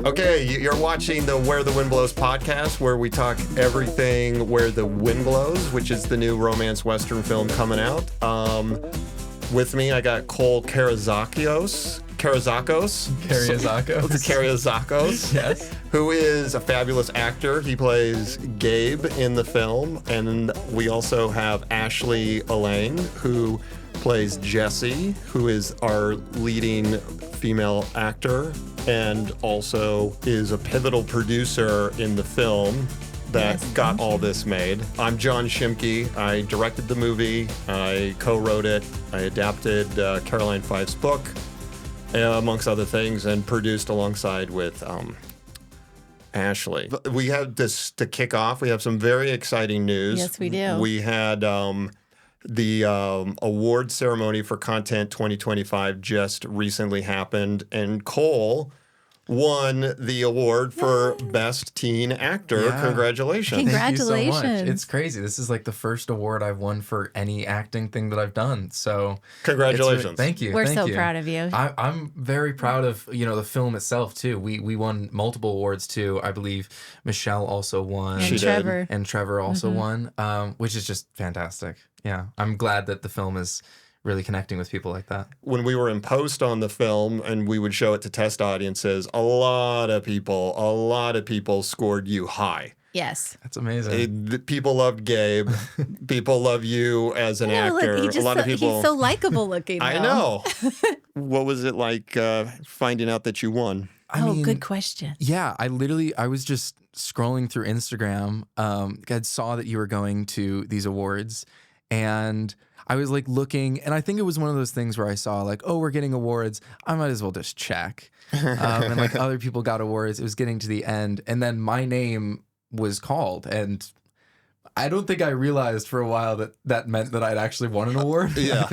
Okay, you're watching the Where the Wind Blows podcast, where we talk everything Where the Wind Blows, which is the new romance Western film coming out. With me, I got Cole Keriazakos. Yes. Who is a fabulous actor. He plays Gabe in the film. And we also have Elaine, who plays Jessie, who is our leading female actor and also is a pivotal producer in the film that got all this made. I'm John Schimke. I directed the movie. I co-wrote it. I adapted Caroline Fife's book, amongst other things, and produced alongside with Ashley. We have this to kick off. We have some very exciting news. Yes, we do. We had the award ceremony for Content 2025 just recently happened, and Cole won the award for Best Teen Actor. Yeah. Congratulations. Congratulations. Thank you so much. It's crazy. This is like the first award I've won for any acting thing that I've done. So congratulations. Thank you. We're so proud of you. I'm very proud of, the film itself too. We won multiple awards too. I believe Michelle also won. And Trevor. And Trevor also won, which is just fantastic. Yeah. I'm glad that the film is really connecting with people like that. When we were in post on the film and we would show it to test audiences, a lot of people scored you high. Yes. That's amazing. People loved Gabe. People love you as an actor. Look, a lot of people. He's so likable looking. I know. What was it like finding out that you won? I mean, good question. Yeah, I was just scrolling through Instagram. I saw that you were going to these awards, and I was like looking, and I think it was one of those things where I saw like, oh, we're getting awards. I might as well just check. And like other people got awards. It was getting to the end, and then my name was called, and I don't think I realized for a while that meant that I'd actually won an award. Yeah.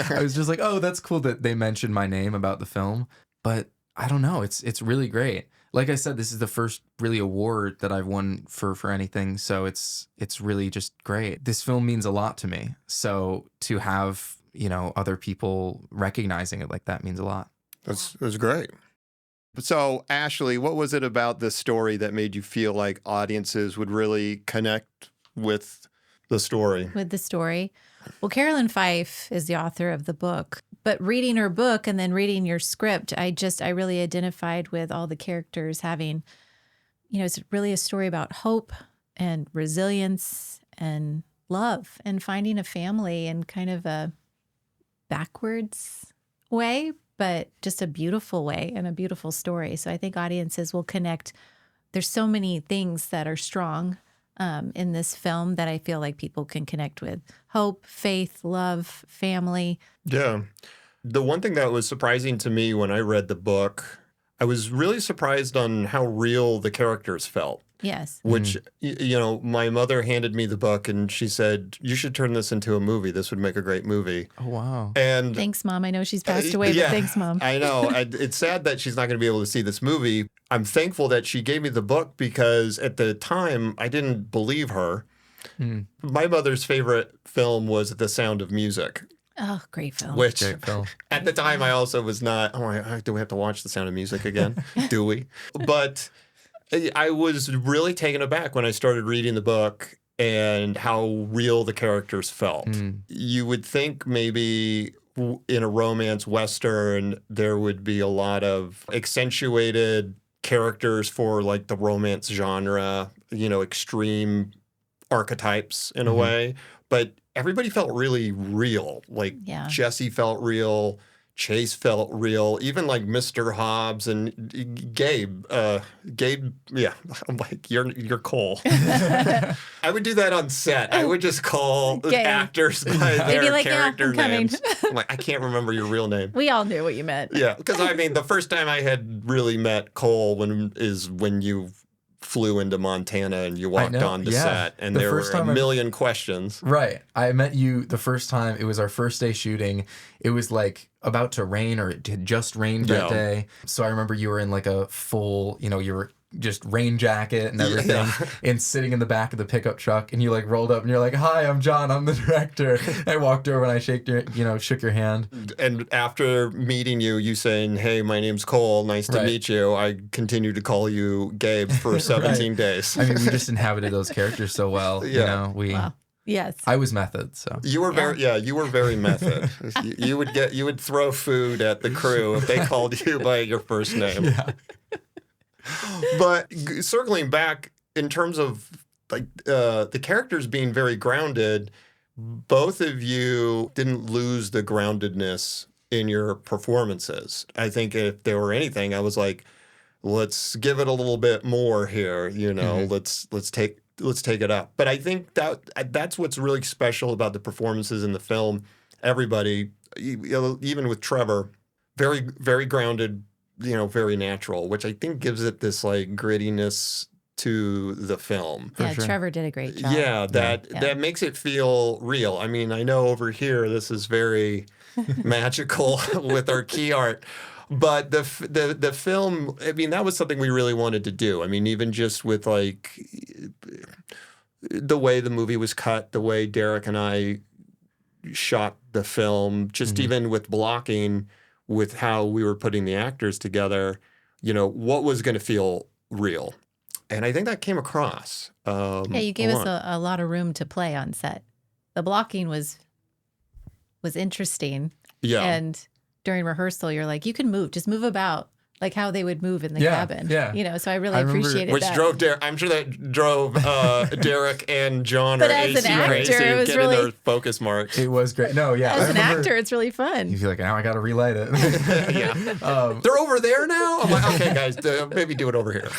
I was just like, oh, that's cool that they mentioned my name about the film, but I don't know. It's really great. Like I said, this is the first really award that I've won for anything, so it's really just great. This film means a lot to me, so to have other people recognizing it like that means a lot. That's great. So, Ashley, what was it about this story that made you feel like audiences would really connect with the story? Well, Caroline Fife is the author of the book, but reading her book and then reading your script, I really identified with all the characters having, it's really a story about hope and resilience and love and finding a family in kind of a backwards way, but just a beautiful way and a beautiful story. So I think audiences will connect. There's so many things that are strong in this film that I feel like people can connect with. Hope, faith, love, family. Yeah. The one thing that was surprising to me when I read the book, I was really surprised on how real the characters felt. Yes. Which, my mother handed me the book and she said, you should turn this into a movie. This would make a great movie. Oh, wow. And thanks, Mom. I know she's passed away, but thanks, Mom. I know. It's sad that she's not going to be able to see this movie. I'm thankful that she gave me the book because at the time, I didn't believe her. My mother's favorite film was The Sound of Music. Oh, great film. Which, great film. At the time, I also was not, do we have to watch The Sound of Music again? Do we? But I was really taken aback when I started reading the book and how real the characters felt. You would think maybe in a romance Western, there would be a lot of accentuated characters for like the romance genre, extreme archetypes in a way. But everybody felt really real. Like Jessie felt real. Chase felt real. Even like Mr. Hobbs and Gabe. Yeah. I'm like, you're Cole. I would do that on set. I would just call actors by their character names. I'm like, I can't remember your real name. We all knew what you meant. Yeah. Because the first time I had really met Cole is when you flew into Montana and you walked on the set and there were a million questions. Right. I met you the first time. It was our first day shooting. It was like about to rain, or it had just rained that day. So I remember you were in like a full, you were just rain jacket and everything, and sitting in the back of the pickup truck, and you like rolled up and you're like, "Hi, I'm John. I'm the director." I walked over and I shook your hand. And after meeting you, you saying, "Hey, my name's Cole. Nice to meet you." I continued to call you Gabe for 17 days. I mean, we just inhabited those characters so well. Wow. Yes. I was method, so. You were you were very method. You would throw food at the crew if they called you by your first name. Yeah. But circling back in terms of like the characters being very grounded, both of you didn't lose the groundedness in your performances. I think if there were anything, I was like, let's give it a little bit more here. Let's take it up. But I think that's what's really special about the performances in the film. Everybody, even with Trevor, very, very grounded, very natural, which I think gives it this like grittiness to the film. Yeah, sure. Trevor did a great job. Yeah, that makes it feel real. I mean, I know over here this is very magical with our key art, but the film, I mean, that was something we really wanted to do. I mean, even just with like the way the movie was cut, the way Derek and I shot the film, just even with blocking, with how we were putting the actors together, what was going to feel real. And I think that came across. You gave us a lot of room to play on set. The blocking was interesting. Yeah. And during rehearsal, you're like, you can move, just move about, like how they would move in the cabin. Yeah. So I really appreciated that. Drove Derek. I'm sure that drove Derek and John but or as AC an actor, crazy it was getting really, their focus marks. It was great. No, yeah. As an actor, it's really fun. You feel like, now I got to relight it. They're over there now? I'm like, okay, guys, maybe do it over here.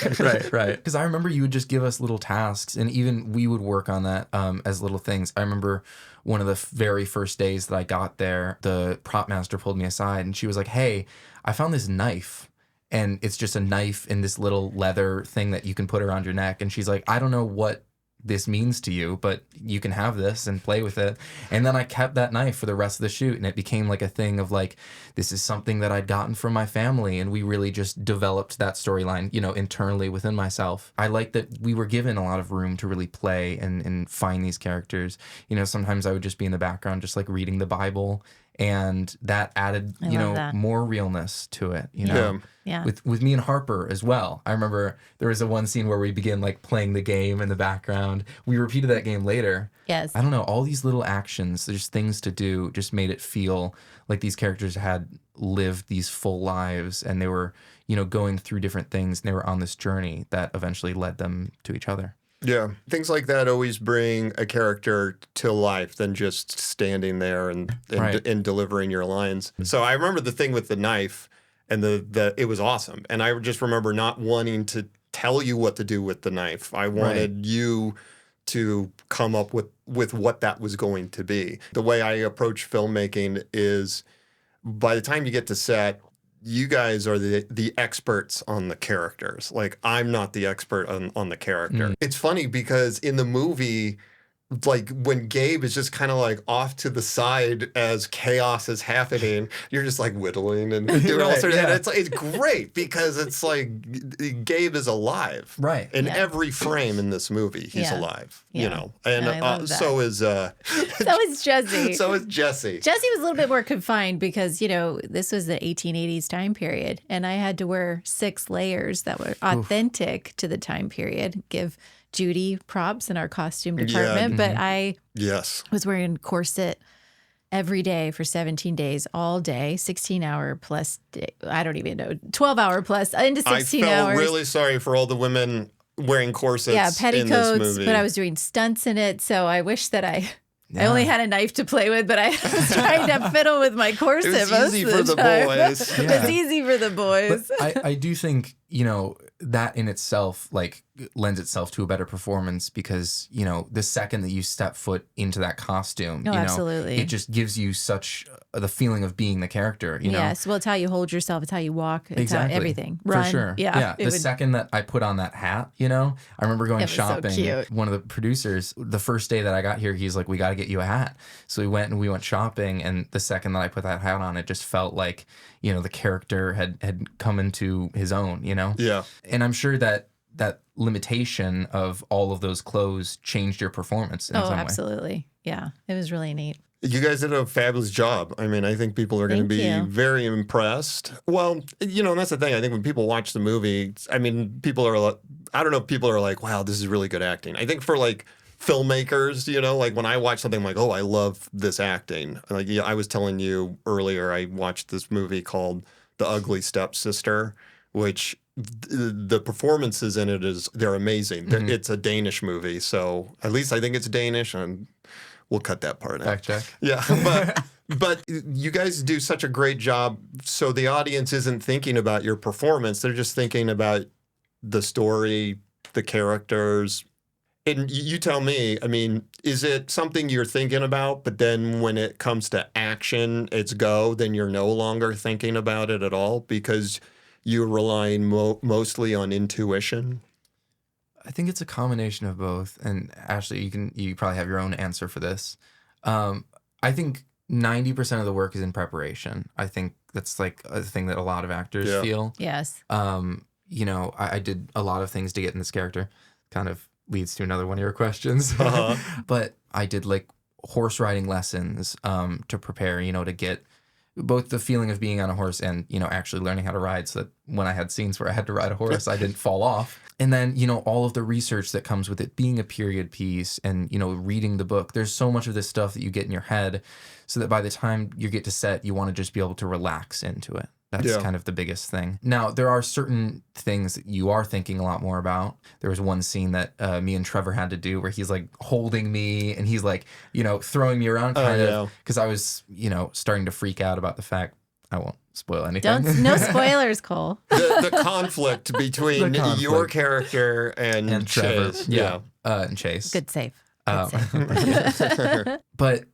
Right. Because I remember you would just give us little tasks, and even we would work on that as little things. I remember one of the very first days that I got there, the prop master pulled me aside, and she was like, "Hey, I found this knife. And it's just a knife in this little leather thing that you can put around your neck." And she's like, "I don't know what this means to you, but you can have this and play with it." And then I kept that knife for the rest of the shoot, and it became like a thing of like, this is something that I'd gotten from my family, and we really just developed that storyline, internally within myself. I like that we were given a lot of room to really play and find these characters. Sometimes I would just be in the background, just like reading the Bible, and that added, more realness to it, Yeah. With me and Harper as well. I remember there was one scene where we began like playing the game in the background. We repeated that game later. Yes. I don't know, all these little actions, there's things to do, just made it feel like these characters had lived these full lives, and they were, going through different things, and they were on this journey that eventually led them to each other. Yeah. Things like that always bring a character to life than just standing there and delivering your lines. So I remember the thing with the knife, and it was awesome. And I just remember not wanting to tell you what to do with the knife. I wanted you to come up with what that was going to be. The way I approach filmmaking is, by the time you get to set, you guys are the experts on the characters. Like, I'm not the expert on the character. It's funny because in the movie, like when Gabe is just kind of like off to the side as chaos is happening, you're just like whittling and doing all sorts of, and it's great because it's like Gabe is alive. Right. In every frame in this movie, he's alive. And so is Jessie. So is Jessie. Jessie was a little bit more confined because, this was the 1880s time period, and I had to wear 6 layers that were authentic to the time period. Give Judy props in our costume department, but I was wearing corset every day for 17 days, all day, 16-hour plus, I don't even know, 12-hour plus, into 16 hours. I felt really sorry for all the women wearing corsets petticoats, in this movie. But I was doing stunts in it, so I wish that I only had a knife to play with, but I was trying to fiddle with my corset. It was easy for the boys. It was easy for the boys. But I do think, you know, that in itself like lends itself to a better performance because, you know, the second that you step foot into that costume, Oh, you know, absolutely. it just gives you such the feeling of being the character, you know? Yes. Well, it's how you hold yourself. It's how you walk. It's Exactly. how everything. Run. For sure. Yeah. The second that I put on that hat, you know, I remember going It was so shopping. cute. One of the producers, the first day that I got here, he's like, we got to get you a hat. So we went shopping. And the second that I put that hat on, it just felt like, you know, the character had come into his own, you know? Yeah. And I'm sure that limitation of all of those clothes changed your performance in some way. Absolutely. Yeah. It was really neat. You guys did a fabulous job. I mean, I think people are going to Thank be you. very impressed. Well, you know, and that's the thing. I think when people watch the movie, I mean, people are like, I don't know if people are like, wow, this is really good acting. I think for like filmmakers, you know, like when I watch something I'm like, oh, I love this acting. Like, yeah, I was telling you earlier, I watched this movie called The Ugly Stepsister, which the performances in it they're amazing. Mm-hmm. It's a Danish movie, so at least I think it's Danish, and we'll cut that part out. Fact check. Yeah, but you guys do such a great job. So the audience isn't thinking about your performance; they're just thinking about the story, the characters. And you tell me. I mean, is it something you're thinking about, but then when it comes to action, it's go? Then you're no longer thinking about it at all because you're relying mostly on intuition? I think it's a combination of both. And Ashley, you probably have your own answer for this. I think 90% of the work is in preparation. I think that's like a thing that a lot of actors feel. Yes. You know, I did a lot of things to get in this character. Kind of leads to another one of your questions. But I did like horse riding lessons to prepare, you know, to get both the feeling of being on a horse and, you know, actually learning how to ride so that when I had scenes where I had to ride a horse, I didn't fall off. And then, you know, all of the research that comes with it being a period piece and, you know, reading the book. There's so much of this stuff that you get in your head so that by the time you get to set, you want to just be able to relax into it. That's kind of the biggest thing. Now, there are certain things that you are thinking a lot more about. There was one scene that me and Trevor had to do where he's like holding me and he's like, you know, throwing me around kind of because I was, you know, starting to freak out about the fact. I won't spoil anything. No spoilers, Cole. The conflict between your character and Trevor. Chase. And Chase. Good save. But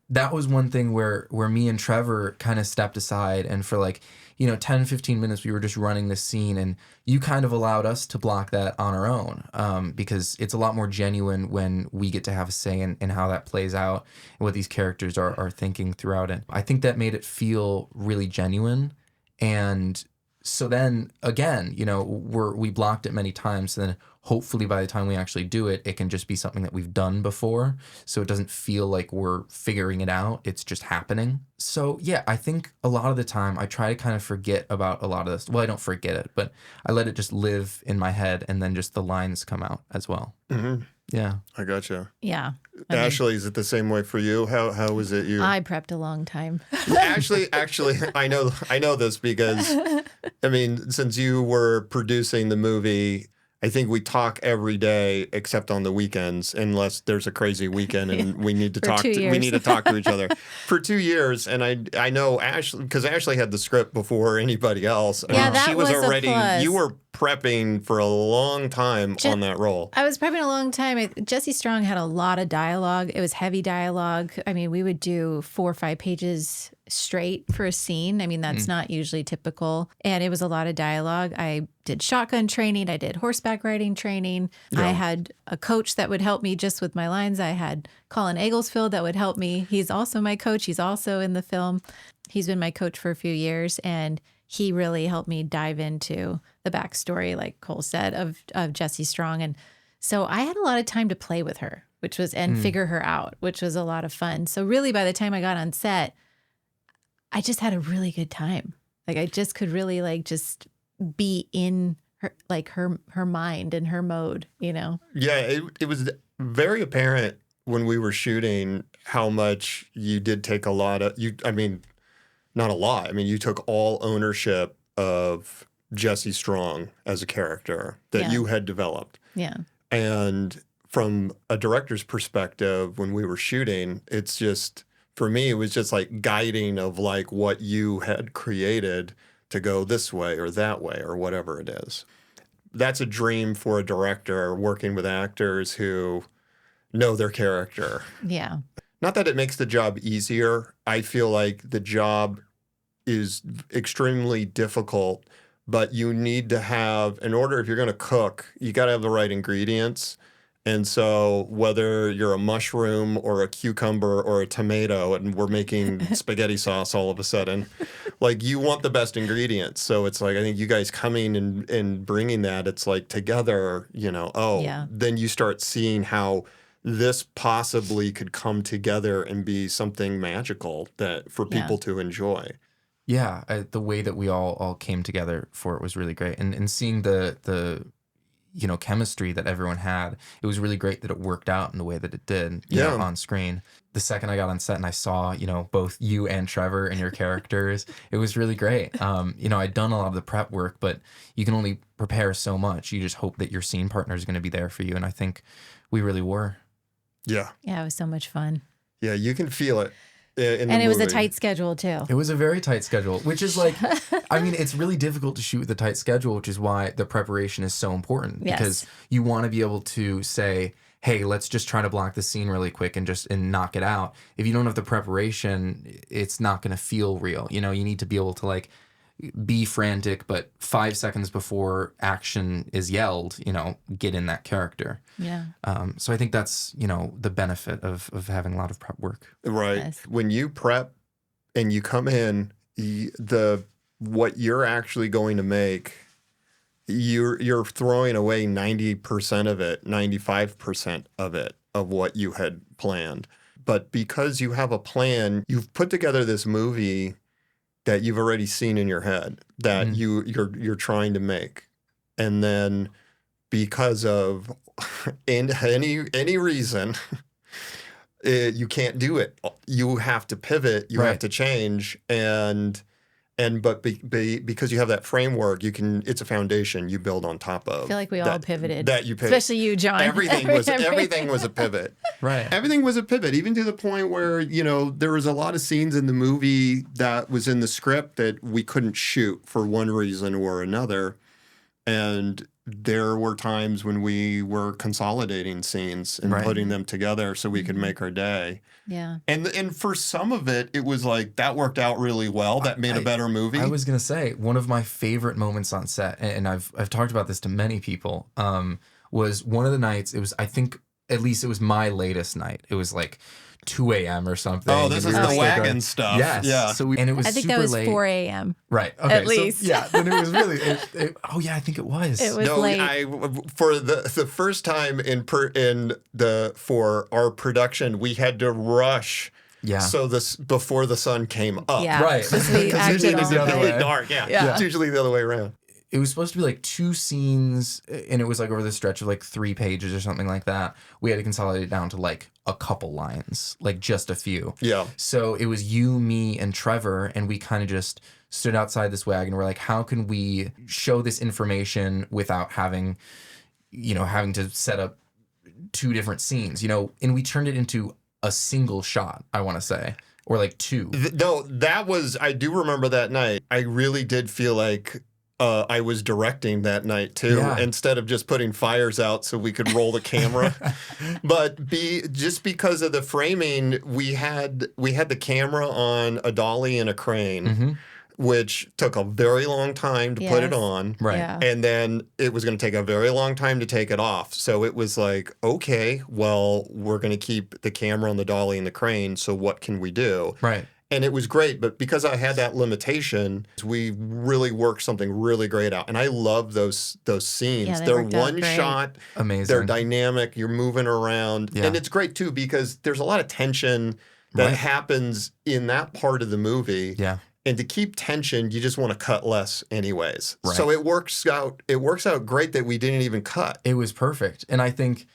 that was one thing where me and Trevor kind of stepped aside and for like, you know, 10, 15 minutes, we were just running this scene and you kind of allowed us to block that on our own because it's a lot more genuine when we get to have a say in how that plays out and what these characters are thinking throughout it. I think that made it feel really genuine. And so then again, you know, we blocked it many times. So then hopefully by the time we actually do it, it can just be something that we've done before. So it doesn't feel like we're figuring it out. It's just happening. So yeah, I think a lot of the time I try to kind of forget about a lot of this. Well, I don't forget it, but I let it just live in my head and then just the lines come out as well. Mm-hmm. Yeah. I gotcha. Yeah. Ashley, is it the same way for you? How was it you? I prepped a long time. Actually, I know this because, I mean, since you were producing the movie, I think we talk every day except on the weekends, unless there's a crazy weekend and we need to talk. We need to talk to each other for 2 years. And I know Ashley because Ashley had the script before anybody else. Yeah, that she was was already. a plus. You were prepping for a long time on that role. I was prepping a long time. Jessie Strong had a lot of dialogue. It was heavy dialogue. I mean, we would do 4 or 5 pages straight for a scene. I mean, that's not usually typical. And it was a lot of dialogue. I did shotgun training. I did horseback riding training. Yeah. I had a coach that would help me just with my lines. I had Colin Egglesfield that would help me. He's also my coach. He's also in the film. He's been my coach for a few years. And he really helped me dive into the backstory, like Cole said, of Jessie Strong. And so I had a lot of time to play with her, and figure her out, which was a lot of fun. So really by the time I got on set, I just had a really good time. Like I just could really like just be in her, like her mind and her mode, you know? Yeah, it was very apparent when we were shooting how much you did take a lot of I mean, not a lot. I mean, you took all ownership of Jessie Strong as a character that you had developed. Yeah. And from a director's perspective, when we were shooting, it's just, for me, it was just like guiding of like what you had created to go this way or that way or whatever it is. that's a dream for a director, working with actors who know their character. Yeah. Not that it makes the job easier. I feel like the job is extremely difficult, but you need to have, in order, if you're going to cook, you got to have the right ingredients. And so whether you're a mushroom or a cucumber or a tomato and we're making spaghetti sauce all of a sudden, like you want the best ingredients. So it's like, I think you guys coming and bringing that, it's like together, then you start seeing how this possibly could come together and be something magical that for people to enjoy. Yeah, the way that we all came together for it was really great. And seeing the chemistry that everyone had, it was really great that it worked out in the way that it did, you know, on screen. The second I got on set and I saw, both you and Trevor and your characters, it was really great. I'd done a lot of the prep work, but you can only prepare so much. You just hope that your scene partner is going to be there for you. And I think we really were. Yeah. Yeah, it was so much fun. Yeah, you can feel it. And it was a tight schedule too. It was a very tight schedule, which is like, it's really difficult to shoot with a tight schedule, which is why the preparation is so important. Yes. Because you want to be able to say, hey, let's just try to block the scene really quick and knock it out. If you don't have the preparation, it's not going to feel real. You need to be able to be frantic, but 5 seconds before action is yelled, get in that character. Yeah. So I think that's, the benefit of having a lot of prep work. Right. Yes. When you prep and you come in, what you're actually going to make, you're throwing away 90% of it, 95% of it, of what you had planned. But because you have a plan, you've put together this movie that you've already seen in your head that you're trying to make. And then because of any reason, you can't do it. You have to pivot. You have to change. But because you have that framework, it's a foundation you build on top of. I feel like we all pivoted. That you pivoted. Especially you, John. Everything was a pivot. Right. Everything was a pivot, even to the point where, there was a lot of scenes in the movie that was in the script that we couldn't shoot for one reason or another. And there were times when we were consolidating scenes and putting them together so we could make our day. Yeah. And for some of it, it was like that worked out really well. That made a better movie. I was going to say, one of my favorite moments on set, and I've talked about this to many people, was one of the nights, I think at least it was my latest night. It was like 2 a.m. or something. Oh, this is the wagon stuff. Yes. Yeah. So it was I think super that was late. 4 a.m. Right. Okay. At least. Yeah. Then it was really. I think it was. It was late. For the first time for our production, we had to rush. Yeah. So before the sun came up. Yeah. Right. Because we acted It's all really day. dark. Yeah. It's usually the other way around. It was supposed to be like 2 scenes, and it was like over the stretch of like 3 pages or something like that. We had to consolidate it down to like a couple lines, like just a few. Yeah. So it was you, me, and Trevor, and we kind of just stood outside this wagon. We're like, how can we show this information without having to set up 2 different scenes, and we turned it into a single shot, I want to say, or like 2. No, I do remember that night. I really did feel like I was directing that night too, instead of just putting fires out so we could roll the camera. But just because of the framing, we had the camera on a dolly and a crane, which took a very long time to put it on. Right. Yeah. And then it was going to take a very long time to take it off. So it was like, okay, well, we're going to keep the camera on the dolly and the crane. So what can we do? Right. And it was great, but because I had that limitation, we really worked something really great out. And I love those scenes. Yeah, they're worked out one great. shot. Amazing. They're dynamic. You're moving around. Yeah. And it's great too because there's a lot of tension that happens in that part of the movie. Yeah. And to keep tension, you just want to cut less anyways. Right. So it works out great that we didn't even cut. It was perfect. And I think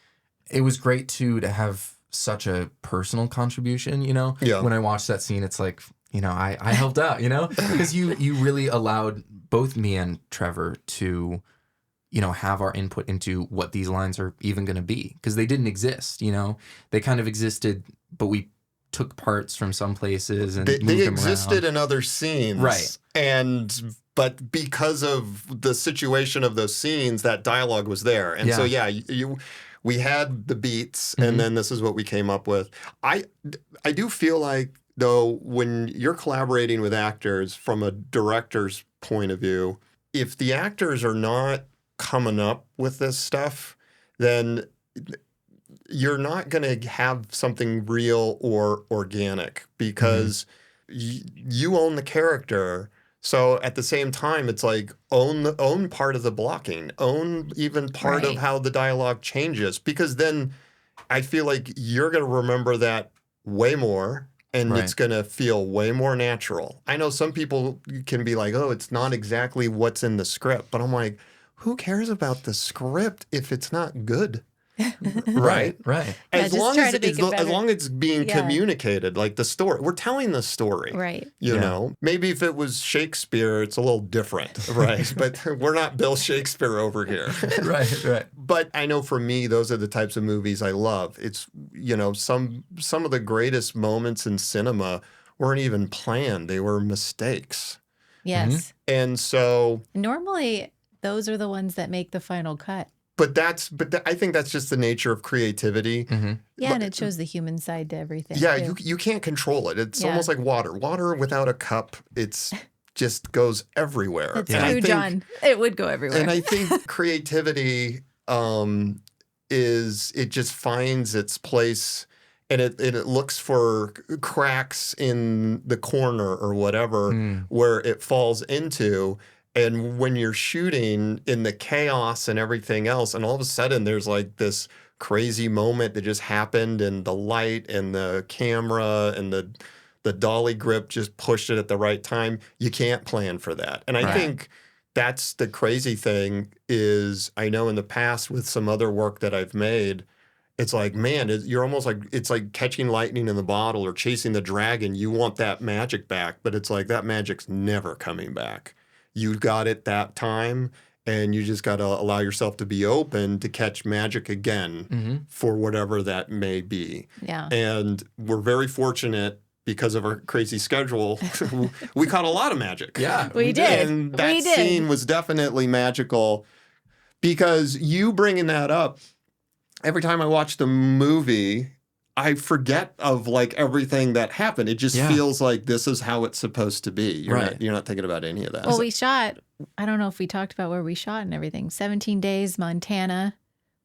it was great too to have such a personal contribution, Yeah. When I watched that scene, it's like, I helped out, because you really allowed both me and Trevor to, have our input into what these lines are even going to be, because they didn't exist, they kind of existed, but we took parts from some places and They moved them existed around. in other scenes. Right. And but because of the situation of those scenes, that dialogue was there. And so, we had the beats, and then this is what we came up with. I do feel like, though, when you're collaborating with actors from a director's point of view, if the actors are not coming up with this stuff, then you're not going to have something real or organic, because you own the character. So at the same time, it's like own part of the blocking, own even part of how the dialogue changes, because then I feel like you're going to remember that way more, and it's going to feel way more natural. I know some people can be like, oh, it's not exactly what's in the script, but I'm like, who cares about the script if it's not good? Right. As long as it's being communicated, like the story, we're telling the story, right? You know, maybe if it was Shakespeare, it's a little different, right? But we're not Bill Shakespeare over here, right. But I know for me, those are the types of movies I love. It's, you know, some of the greatest moments in cinema weren't even planned; they were mistakes. Yes, and so normally those are the ones that make the final cut. But I think that's just the nature of creativity. Yeah, and it shows the human side to everything. Yeah, too. you can't control it. It's almost like water. Water without a cup, it's just goes everywhere. That's true, John. It would go everywhere. And I think creativity it just finds its place, and it looks for cracks in the corner or whatever where it falls into. And when you're shooting in the chaos and everything else, and all of a sudden there's like this crazy moment that just happened, and the light and the camera and the dolly grip just pushed it at the right time, you can't plan for that. And I think that's the crazy thing is, I know in the past with some other work that I've made, it's like, man, you're almost like, it's like catching lightning in the bottle or chasing the dragon. You want that magic back, but it's like that magic's never coming back. You got it that time, and you just got to allow yourself to be open to catch magic again for whatever that may be. Yeah. And we're very fortunate because of our crazy schedule. We caught a lot of magic. Yeah, we did. And that scene was definitely magical, because you bringing that up, every time I watch the movie, I forget of like everything that happened. It just feels like this is how it's supposed to be. You're not thinking about any of that. Well, we shot, I don't know if we talked about where we shot and everything. 17 days, Montana.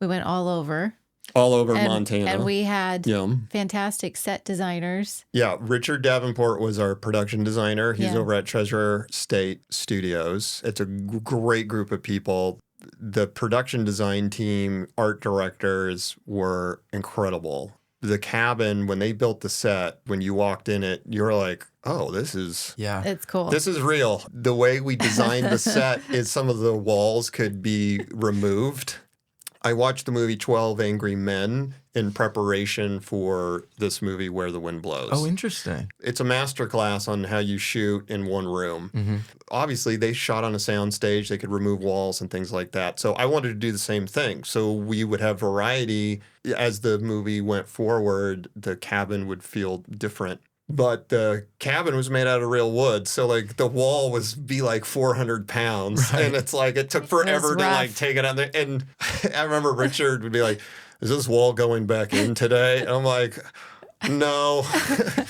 We went all over. All over Montana. And we had fantastic set designers. Yeah, Richard Davenport was our production designer. He's over at Treasure State Studios. It's a great group of people. The production design team, art directors were incredible. The cabin, when they built the set, when you walked in it, you're like, oh, this is... Yeah. It's cool. This is real. The way we designed the set is some of the walls could be removed. I watched the movie 12 Angry Men in preparation for this movie, Where the Wind Blows. Oh, interesting. It's a masterclass on how you shoot in one room. Obviously, they shot on a soundstage. They could remove walls and things like that. So I wanted to do the same thing. So we would have variety. As the movie went forward, the cabin would feel different. But the cabin was made out of real wood. So, like, the wall be like 400 pounds. Right. And it's like, it took forever to, like, take it out there. And I remember Richard would be like, is this wall going back in today? And I'm like, no.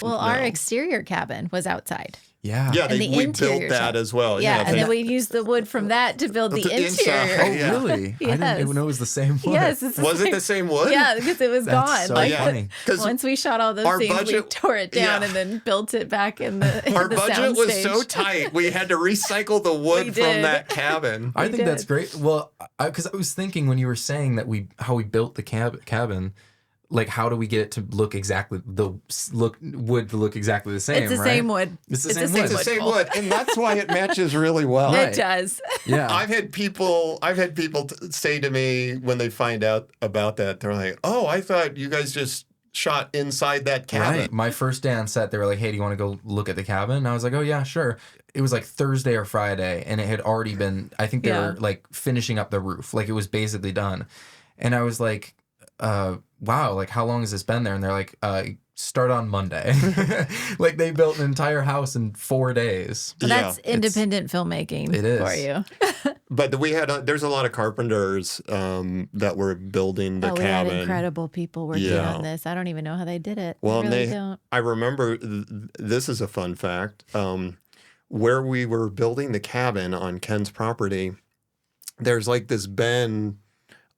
Well, our exterior cabin was outside. Yeah. Yeah, we built that as well. Yeah, and then we used the wood from that to build the interior. Oh, really? Yes. I didn't know it was the same wood. Yes. Was it the same wood? Yeah, because it was gone. So funny. Once we shot all those things, we tore it down and then built it back in the Our budget was so tight, we had to recycle the wood from that cabin. I think that's great. Well, because I was thinking when you were saying that how we built the cabin, like, how do we get it to look exactly wood to look exactly the same? It's the same wood. It's the same wood. It's the same wood, and that's why it matches really well. It does. Yeah. I've had people say to me when they find out about that, they're like, "Oh, I thought you guys just shot inside that cabin." Right. My first day on set, they were like, "Hey, do you want to go look at the cabin?" And I was like, "Oh yeah, sure." It was like Thursday or Friday, and it had already been. I think they were like finishing up the roof, like it was basically done, and I was like, wow, like how long has this been there? And they're like, start on Monday. Like they built an entire house in 4 days. Well, that's independent filmmaking it is. for you. But there's a lot of carpenters that were building the cabin. We had incredible people working on this. I don't even know how they did it. Well, I really don't. I remember, this is a fun fact, where we were building the cabin on Ken's property, there's like this bend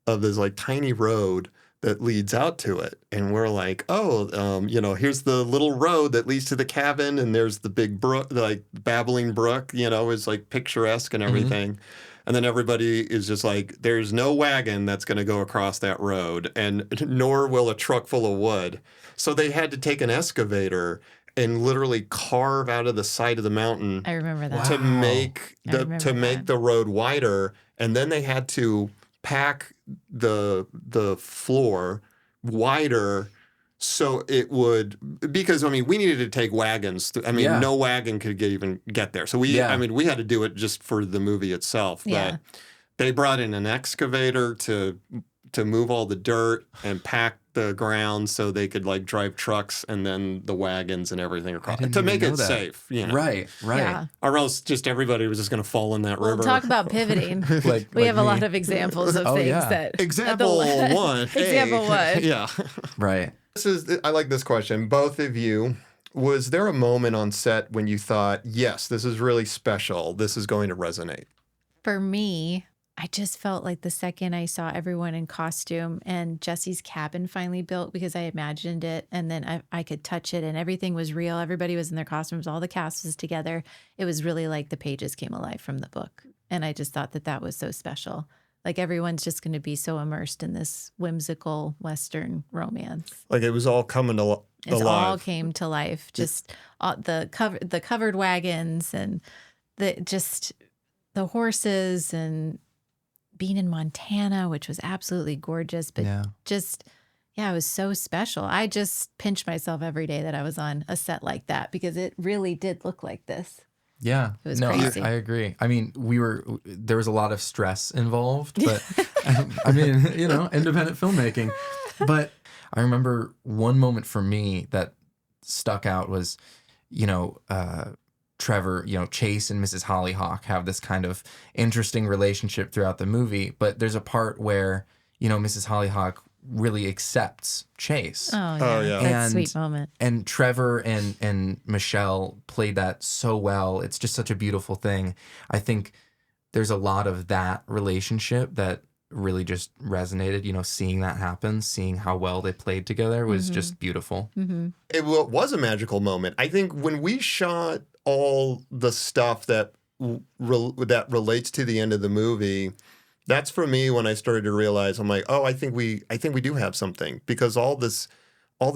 of this like tiny road that leads out to it. And we're like, here's the little road that leads to the cabin. And there's the big brook, like babbling brook, is like picturesque and everything. And then everybody is just like, there's no wagon that's going to go across that road, and nor will a truck full of wood. So they had to take an excavator and literally carve out of the side of the mountain. I remember that. To make the road wider. And then they had to pack the floor wider so it would, because we needed to take wagons. No wagon could even get there. So we had to do it just for the movie itself. But they brought in an excavator to move all the dirt and pack the ground so they could like drive trucks and then the wagons and everything across to make it safe. Right. Yeah. Or else just everybody was just going to fall in that river. Talk about pivoting. We have a lot of examples of things that. Example one. Example one. Yeah. Right. I like this question. Both of you, was there a moment on set when you thought, yes, this is really special, this is going to resonate? For me, I just felt like the second I saw everyone in costume and Jessie's cabin finally built, because I imagined it and then I could touch it and everything was real. Everybody was in their costumes. All the cast was together. It was really like the pages came alive from the book. And I just thought that was so special. Like everyone's just going to be so immersed in this whimsical Western romance. Like it was all coming to life. It all came to life. Just the covered wagons and the horses and being in Montana, which was absolutely gorgeous, but it was so special. I just pinched myself every day that I was on a set like that because it really did look like this. Yeah. It was crazy. I agree. There was a lot of stress involved, but independent filmmaking. But I remember one moment for me that stuck out was, Trevor, Chase and Mrs. Hollyhock have this kind of interesting relationship throughout the movie, but there's a part where, Mrs. Hollyhock really accepts Chase. Oh yeah. That's a sweet moment. And Trevor and Michelle played that so well. It's just such a beautiful thing. I think there's a lot of that relationship that really just resonated, seeing that happen, seeing how well they played together was just beautiful. Mm-hmm. It was a magical moment. I think when we shot all the stuff that relates to the end of the movie, that's for me when I started to realize, I'm like, oh, I think we do have something, because all this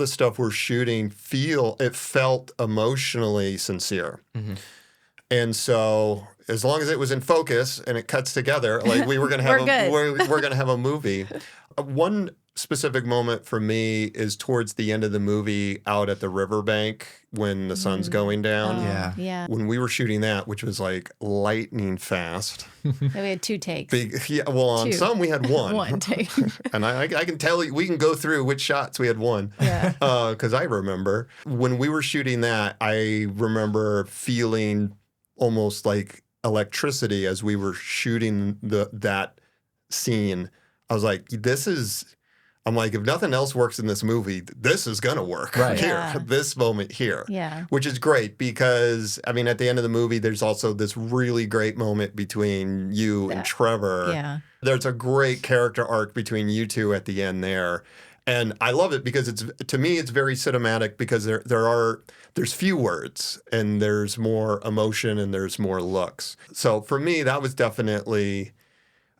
stuff we're shooting felt emotionally sincere. Mm-hmm. And so as long as it was in focus and it cuts together, like we were going to have we're going to have a movie. One specific moment for me is towards the end of the movie out at the riverbank when the sun's going down. Yeah. When we were shooting that, which was like lightning fast. We had 2 takes. On some we had one. One take. And I can tell you, we can go through which shots we had one. Yeah. Because I remember when we were shooting that, I remember feeling almost like electricity as we were shooting that scene. I was like, if nothing else works in this movie, this is going to work here, this moment here. Yeah. Which is great because, at the end of the movie, there's also this really great moment between you and Trevor. Yeah. There's a great character arc between you two at the end there. And I love it because to me, it's very cinematic because there's few words and there's more emotion and there's more looks. So for me, that was definitely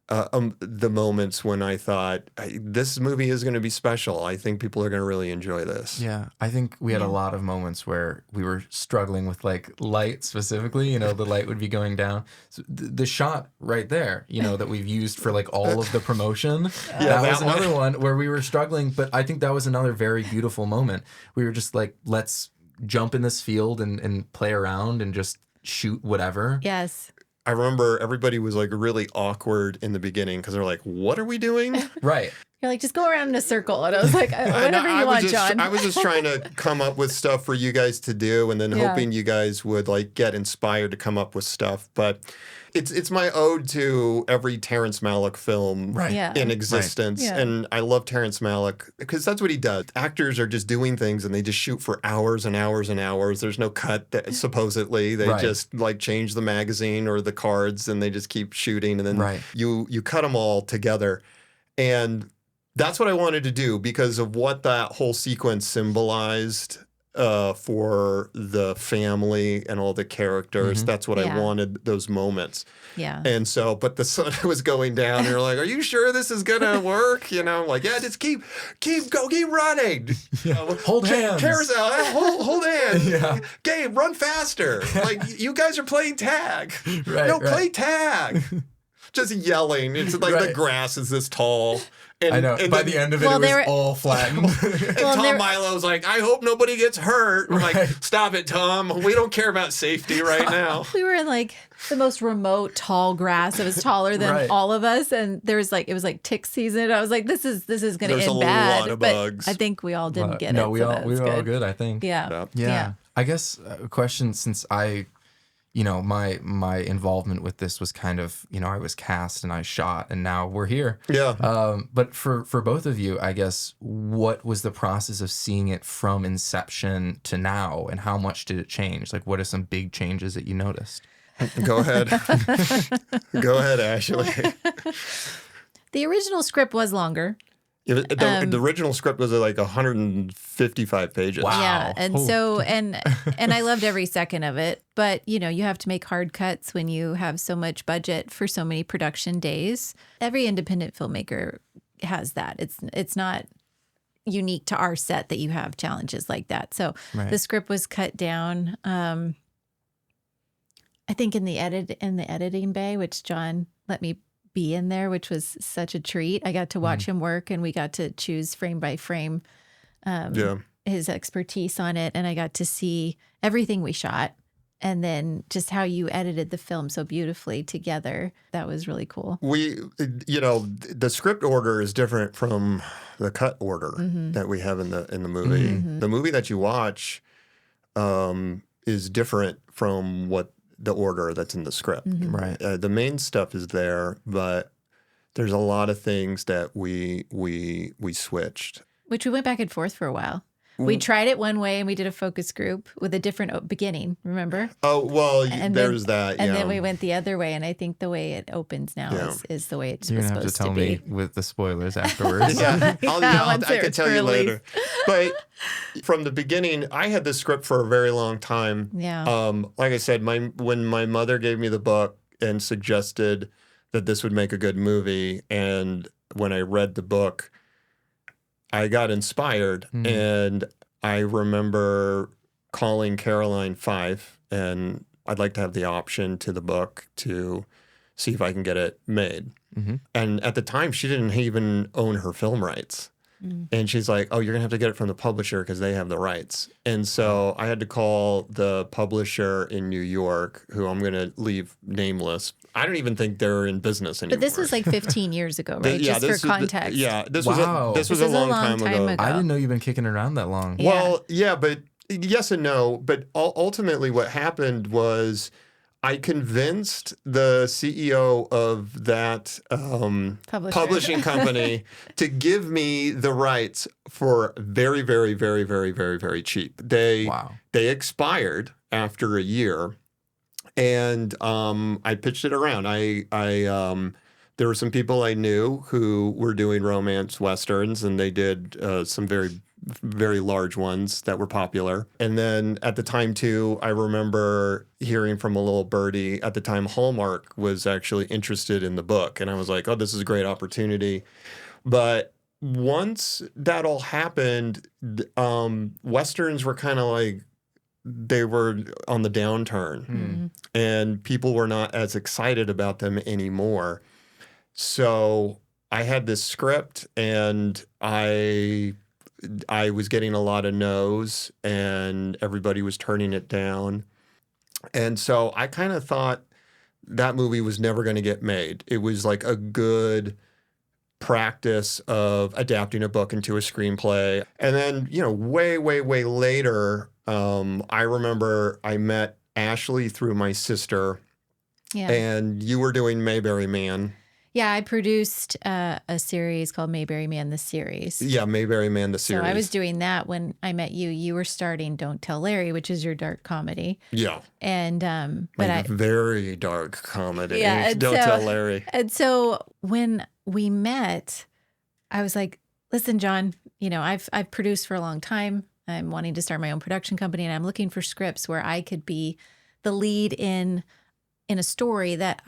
the moments when I thought, this movie is going to be special. I think people are going to really enjoy this. Yeah, I think we had a lot of moments where we were struggling with like light specifically. The light would be going down. So the shot right there, that we've used for like all of the promotion. That was another one where we were struggling. But I think that was another very beautiful moment. We were just like, let's jump in this field and play around and just shoot whatever. Yes. I remember everybody was like really awkward in the beginning because they're like, what are we doing? Right. You're like, just go around in a circle. And I was like, And whatever you want, John. I was just trying to come up with stuff for you guys to do, and then hoping you guys would like get inspired to come up with stuff. But it's my ode to every Terrence Malick film in existence. Right. Yeah. And I love Terrence Malick because that's what he does. Actors are just doing things and they just shoot for hours and hours and hours. There's no cut, supposedly. They just like change the magazine or the cards and they just keep shooting. And then you cut them all together. And that's what I wanted to do because of what that whole sequence symbolized for the family and all the characters. That's what I wanted, those moments. Yeah. And so, but the sun was going down. And you're like, are you sure this is going to work? You know, like, yeah, just keep running. Hold hands. Carousel, hold hands. Gabe, run faster. Like, you guys are playing tag. Play tag. Just yelling. It's like the grass is this tall. And, I know. And by the end of it, it was all flattened. And Tom Milo's like, I hope nobody gets hurt. I'm like, stop it, Tom. We don't care about safety right now. We were in like the most remote, tall grass. It was taller than all of us, and there was like it was like tick season. I was like, this is going to end bad. There's a lot of bugs. But I think we all didn't get it. No, we were all good. I think. Yeah. I guess a question, since my involvement with this was kind of, I was cast and I shot and now we're here. Yeah. But for both of you, I guess, what was the process of seeing it from inception to now, and how much did it change? Like, what are some big changes that you noticed? Go ahead. Go ahead, Ashley. The original script was longer. The original script was like 155 pages. Wow. Yeah, and and I loved every second of it. But you have to make hard cuts when you have so much budget for so many production days. Every independent filmmaker has that. It's not unique to our set that you have challenges like that. So the script was cut down. I think in the editing bay, which John let me be in there, which was such a treat. I got to watch him work, and we got to choose frame by frame his expertise on it, and I got to see everything we shot, and then just how you edited the film so beautifully together. That was really cool. The script order is different from the cut order that we have in the movie. The movie that you watch is different from what the order that's in the script. Right. The main stuff is there, but there's a lot of things that we switched. Which we went back and forth for a while. We tried it one way and we did a focus group with a different beginning, remember? Oh, well, there's that. And then we went the other way. And I think the way it opens now is the way it's supposed to be. You're going to have to tell me with the spoilers afterwards. I can tell you later. But from the beginning, I had this script for a very long time. Yeah. Like I said, when my mother gave me the book and suggested that this would make a good movie, and when I read the book, I got inspired, and I remember calling Caroline Fife, and I'd like to have the option to the book to see if I can get it made. And at the time, she didn't even own her film rights. And she's like, oh, you're going to have to get it from the publisher because they have the rights. And so I had to call the publisher in New York, who I'm going to leave nameless. I don't even think they're in business anymore. But this was like 15 years ago, right? Just for context. This was a long time ago. I didn't know you've been kicking around that long. Yeah. Well, yeah, but yes and no. But ultimately what happened was I convinced the CEO of that publishing company to give me the rights for very, very, very, very, very, very cheap. They expired after a year, and I pitched it around. There were some people I knew who were doing romance westerns, and they did some very, very large ones that were popular. And then at the time, too, I remember hearing from a little birdie. At the time, Hallmark was actually interested in the book. And I was like, oh, this is a great opportunity. But once that all happened, westerns were kind of like, they were on the downturn. And people were not as excited about them anymore. So I had this script, and I was getting a lot of no's, and everybody was turning it down. And so I kind of thought that movie was never going to get made. It was like a good practice of adapting a book into a screenplay. And then, way, way, way later, I remember I met Ashley through my sister, and you were doing Mayberry Man. Yeah, I produced a series called Mayberry Man, the series. Yeah, Mayberry Man, the series. So I was doing that when I met you. You were starting Don't Tell Larry, which is your dark comedy. Yeah. And very dark comedy. Yeah, Don't Tell Larry. And so when we met, I was like, listen, John, I've produced for a long time. I'm wanting to start my own production company, and I'm looking for scripts where I could be the lead in a story that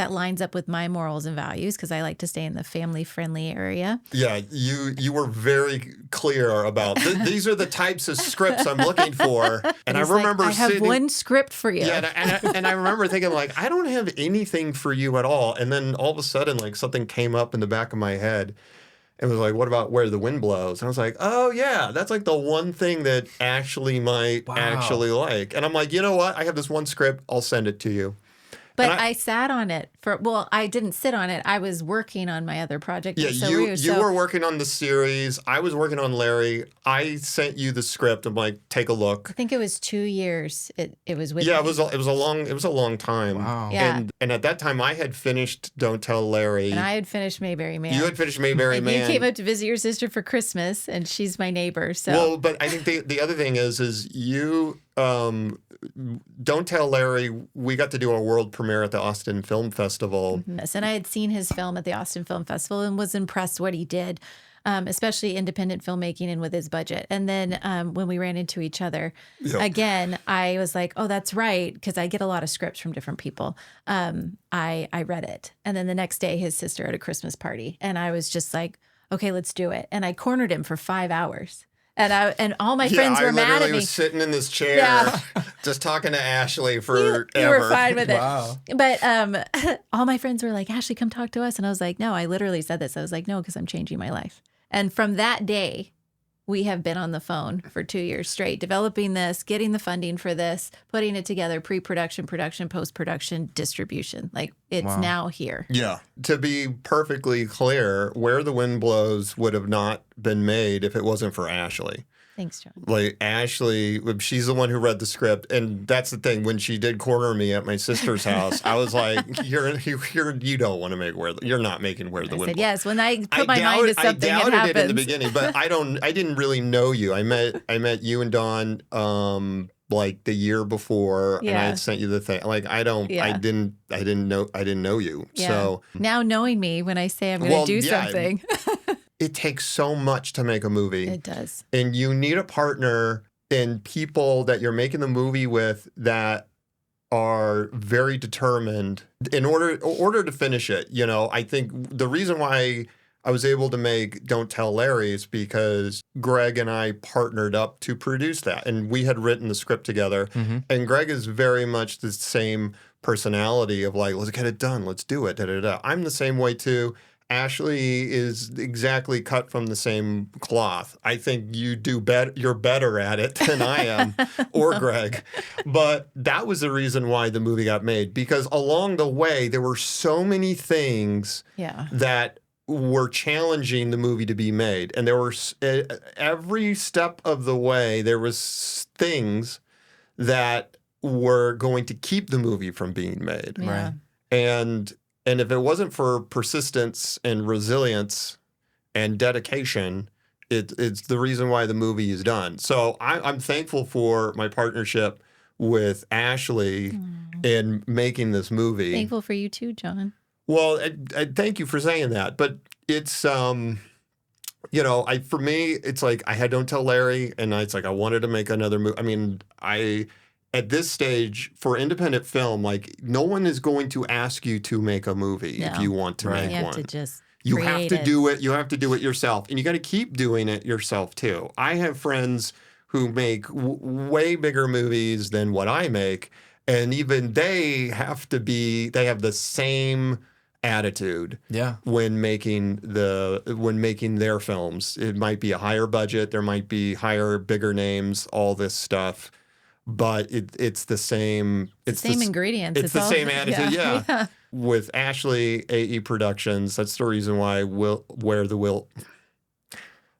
lines up with my morals and values, because I like to stay in the family-friendly area. Yeah, you were very clear about these are the types of scripts I'm looking for. And I remember I have one script for you. Yeah, and I remember thinking, like, I don't have anything for you at all. And then all of a sudden, like, something came up in the back of my head. It was like, what about Where the Wind Blows? And I was like, oh, yeah, that's like the one thing that Ashley might actually like. And I'm like, you know what? I have this one script. I'll send it to you. But I sat on it I didn't sit on it. I was working on my other project. Yeah, you were working on the series. I was working on Larry. I sent you the script. I'm like, take a look. I think it was 2 years. It was with me. Yeah, it was a long time. Wow. Yeah. And at that time I had finished Don't Tell Larry. And I had finished Mayberry Man. You had finished Mayberry Man. You came up to visit your sister for Christmas, and she's my neighbor. So well, but I think the other thing is you Don't Tell Larry, we got to do our world premiere at the Austin Film Festival. Yes, and I had seen his film at the Austin Film Festival and was impressed what he did, especially independent filmmaking and with his budget. And then when we ran into each other, again, I was like, oh, that's right, because I get a lot of scripts from different people. I read it. And then the next day, his sister had a Christmas party. And I was just like, okay, let's do it. And I cornered him for 5 hours. And all my friends were mad at me. I literally was sitting in this chair, just talking to Ashley forever. You were fine with it. Wow. But all my friends were like, Ashley, come talk to us. And I was like, no, I literally said this. I was like, no, because I'm changing my life. And from that day, we have been on the phone for 2 years straight, developing this, getting the funding for this, putting it together, pre-production, production, post-production, distribution. Like, it's now here. Yeah. To be perfectly clear, Where the Wind Blows would have not been made if it wasn't for Ashley. Thanks, John. Like, Ashley, she's the one who read the script. And that's the thing. When she did corner me at my sister's house, I was like, you don't want to make you're not making Where the Wind Blows. Yes. When I put my mind to something, I doubted it in the happens. beginning, but I didn't really know you. I met you and Dawn, like the year before, and I had sent you the thing. Like, I didn't know you. Yeah. So now knowing me, when I say I'm going to do something. It takes so much to make a movie. It does. And you need a partner and people that you're making the movie with that are very determined in order to finish it. I think the reason why I was able to make Don't Tell Larry is because Greg and I partnered up to produce that. And we had written the script together. Mm-hmm. And Greg is very much the same personality of like, let's get it done. Let's do it. Da, da, da. I'm the same way too. Ashley is exactly cut from the same cloth. I think you do better. You're better at it than I am, or Greg. But that was the reason why the movie got made, because along the way there were so many things that were challenging the movie to be made, and there were every step of the way there was things that were going to keep the movie from being made. Yeah. Right. And if it wasn't for persistence and resilience and dedication, it's the reason why the movie is done. So I'm thankful for my partnership with Ashley in making this movie. Thankful for you too, John. Well, I thank you for saying that. But it's, for me, it's like I had Don't Tell Larry, and it's like I wanted to make another movie. I mean, at this stage, for independent film, like, no one is going to ask you to make a movie if you want to make you have one. To just you have to do it. You have to do it yourself. And you got to keep doing it yourself, too. I have friends who make way bigger movies than what I make. And even they have the same attitude when making their films. It might be a higher budget. There might be bigger names, all this stuff. but it's the same. It's Same ingredients. It's the all, same attitude. Yeah. yeah. With Ashley AE Productions, that's the reason why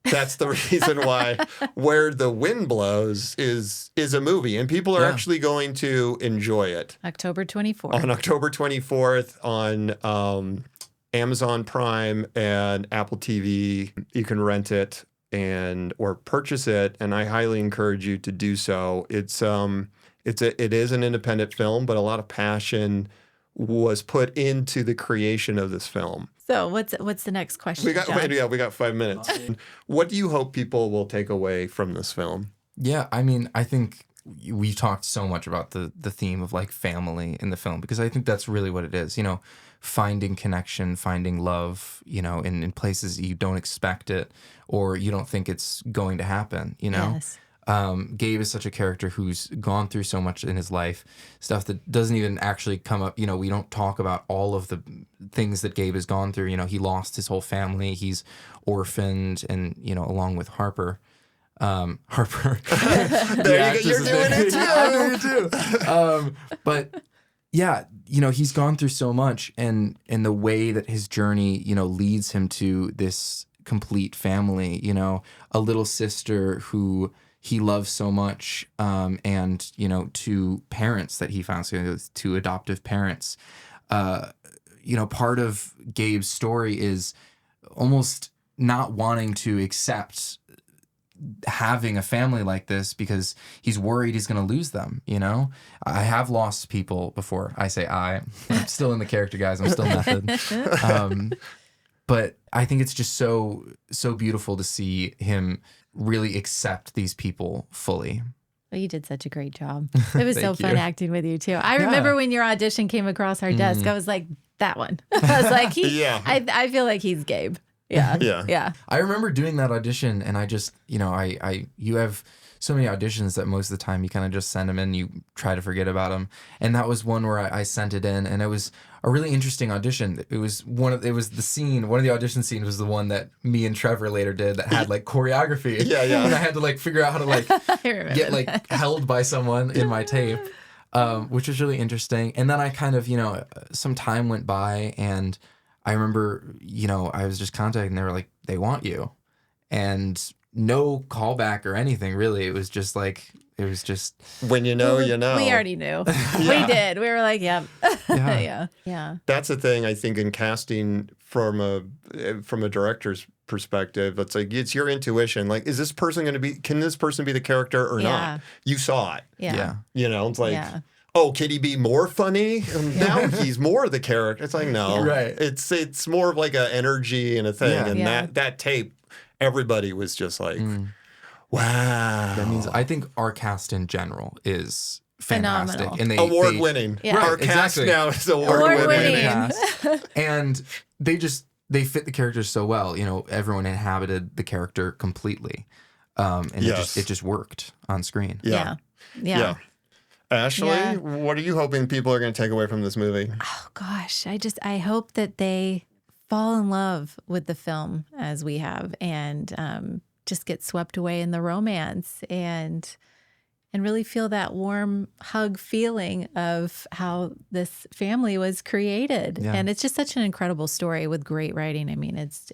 That's the reason why Where the Wind Blows is a movie, and people are actually going to enjoy it. October 24th. On October 24th on Amazon Prime and Apple TV. You can rent it or purchase it, and I highly encourage you to do so. It is an independent film, but a lot of passion was put into the creation of this film. So what's the next question? We got 5 minutes. What do you hope people will take away from this film? Yeah, I mean, I think we've talked so much about the theme of like family in the film, because I think that's really what it is. You know, finding connection, finding love, you know, in places you don't expect it or you don't think it's going to happen, you know? Yes. Gabe is such a character who's gone through so much in his life, stuff that doesn't even actually come up. You know, we don't talk about all of the things that Gabe has gone through. You know, he lost his whole family. He's orphaned, and, you know, along with Harper. Harper. You're doing it too. I'm doing it too. But yeah, you know, he's gone through so much, and the way that his journey, you know, leads him to this complete family, you know, a little sister who he loves so much, and, you know, two parents that he found, so two adoptive parents. You know, part of Gabe's story is almost not wanting to accept having a family like this because he's worried he's going to lose them, you know? I have lost people before. I say I'm still in the character, guys. I'm still method. But I think it's just so beautiful to see him really accept these people fully. Well, you did such a great job. It was so fun you. acting with you too. I remember when your audition came across our desk, I was like, that one. I was like, I feel like he's Gabe. Yeah. Yeah. I remember doing that audition, and I just, you know, you have so many auditions that most of the time you kind of just send them in, you try to forget about them. And that was one where I sent it in, and it was a really interesting audition. One of the audition scenes was the one that me and Trevor later did that had like choreography. Yeah. And I had to like figure out how to like get like held by someone in my tape, which was really interesting. And then I kind of, you know, some time went by, and I remember, you know, I was just contacting, and they were like, they want you. And no callback or anything, really. It was just when you know, you know. We already knew. We did. We were like, yeah. Yeah. That's the thing, I think, in casting from a director's perspective. It's like, it's your intuition. Like, can this person be the character or not? You saw it. Yeah. You know, it's like, oh, can he be more funny? Now he's more the character. It's like, no. Right. It's more of like an energy and a thing. Yeah. And that tape, everybody was just like, wow. That means I think our cast in general is fantastic. Phenomenal. And award winning. Yeah. Our cast now is award winning. And they fit the characters so well. You know, everyone inhabited the character completely. And it just worked on screen. Yeah. Ashley, what are you hoping people are going to take away from this movie? Oh gosh, I hope that they fall in love with the film as we have, and just get swept away in the romance, and really feel that warm hug feeling of how this family was created. Yeah. And it's just such an incredible story with great writing. I mean, it's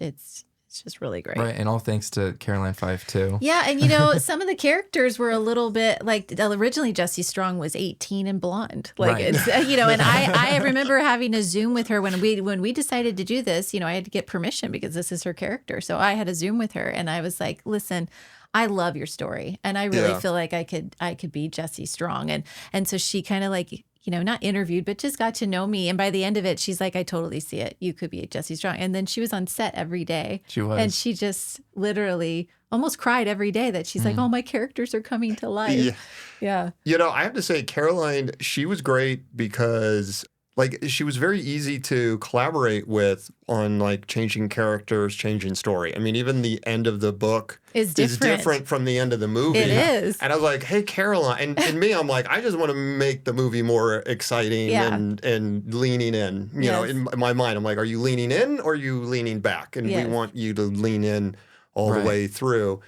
just really great. Right, and all thanks to Caroline Fife too. Yeah, and you know, some of the characters were a little bit like, originally Jessie Strong was 18 and blonde. Like, it's, you know, and I remember having a Zoom with her when we decided to do this. You know, I had to get permission because this is her character. So I had a Zoom with her, and I was like, listen, I love your story, and I really feel like I could be Jessie Strong. And so she kind of like, you know, not interviewed, but just got to know me. And by the end of it, she's like, I totally see it. You could be Jessie Strong. And then she was on set every day. She was. And she just literally almost cried every day that she's like, oh, my characters are coming to life. Yeah. You know, I have to say, Caroline, she was great because, like, she was very easy to collaborate with on, like, changing characters, changing story. I mean, even the end of the book is different from the end of the movie. It is. And I was like, hey, Caroline. And me, I'm like, I just want to make the movie more exciting and leaning in. You know, in my mind, I'm like, are you leaning in or are you leaning back? And we want you to lean in all the way through.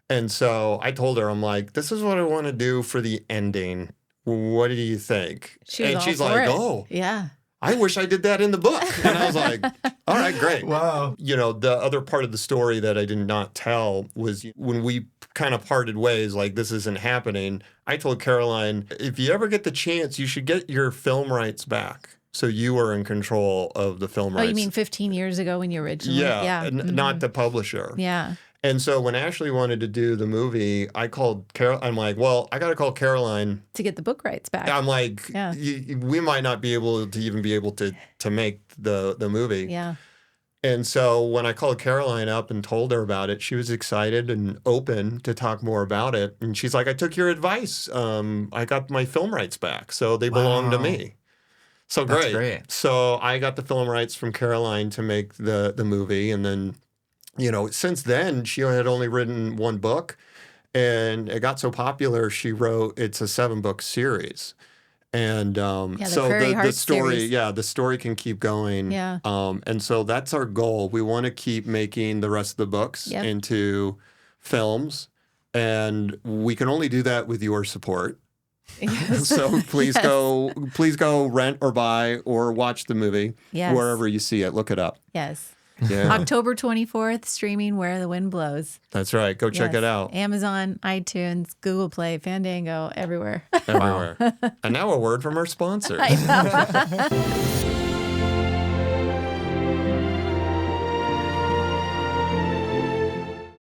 And so I told her, I'm like, this is what I want to do for the ending. What do you think? And she's like, oh, yeah. I wish I did that in the book. And I was like, all right, great. Wow. You know, the other part of the story that I did not tell was when we kind of parted ways, like this isn't happening. I told Caroline, if you ever get the chance, you should get your film rights back. So you are in control of the film rights. Oh, you mean 15 years ago when you originally? Yeah. Not the publisher. Yeah. And so when Ashley wanted to do the movie, I called Carol. I'm like, well, I got to call Caroline to get the book rights back. I'm like, we might not be able to make the movie. Yeah. And so when I called Caroline up and told her about it, she was excited and open to talk more about it. And she's like, I took your advice. I got my film rights back, so they belong to me. So That's great. So I got the film rights from Caroline to make the movie, and then, you know, since then she had only written one book, and it got so popular she wrote. It's a 7-book series. And so the story, series. the story can keep going. Yeah. And so that's our goal. We want to keep making the rest of the books into films, and we can only do that with your support. Yes. So please go rent or buy or watch the movie wherever you see it. Look it up. Yes. Yeah. October 24th, streaming Where the Wind Blows. That's right. Go check it out. Amazon, iTunes, Google Play, Fandango, everywhere. Everywhere. And now a word from our sponsor. I know.